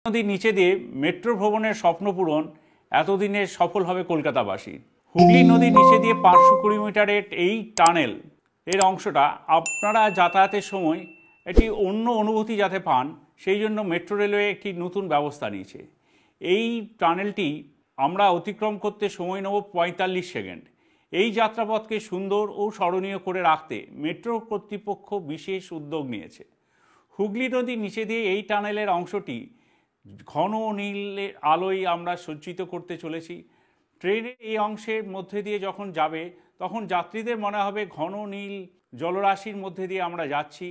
নদীর নিচে দিয়ে মেট্রো ভ্রমণের স্বপ্ন পূরণ এতদিনের সফল হবে কলকাতাবাসী। হুগলি নদীর নিচে দিয়ে 520 মিটারের এই টানেল এর অংশটা আপনারা যাতায়াতের সময় একটি অন্য অনুভূতি যাতে পান সেই জন্য মেট্রো রেলওয়ে একটি নতুন ব্যবস্থা নিয়েছে। এই টানেলটি আমরা অতিক্রম করতে সময় নেব 45 সেকেন্ড। এই যাত্রাপথকে সুন্দর ও স্মরণীয় করে রাখতে মেট্রো কর্তৃপক্ষ বিশেষ উদ্যোগ নিয়েছে। হুগলি নদীর নিচে দিয়ে এই টানেলের অংশটি ঘন নীলের আলোয় আমরা সজ্জিত করতে চলেছি। ট্রেনের এই অংশের মধ্যে দিয়ে যখন যাবে তখন যাত্রীদের মনে হবে ঘন নীল জলরাশির মধ্যে দিয়ে আমরা যাচ্ছি।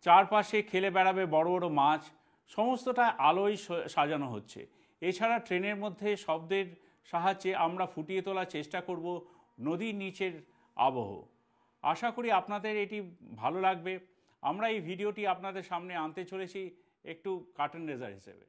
চারপাশে খেলে বেড়াবে বড় বড় মাছ, সমস্তটা আলোয় সাজানো হচ্ছে। এছাড়া ট্রেনের মধ্যে শব্দের সাহায্যে আমরা ফুটিয়ে তোলার চেষ্টা করব নদীর নিচের আবহ। আশা করি আপনাদের এটি ভালো লাগবে। আমরা এই ভিডিওটি আপনাদের সামনে আনতে চলেছি একটু কার্টুন রেজার হিসেবে।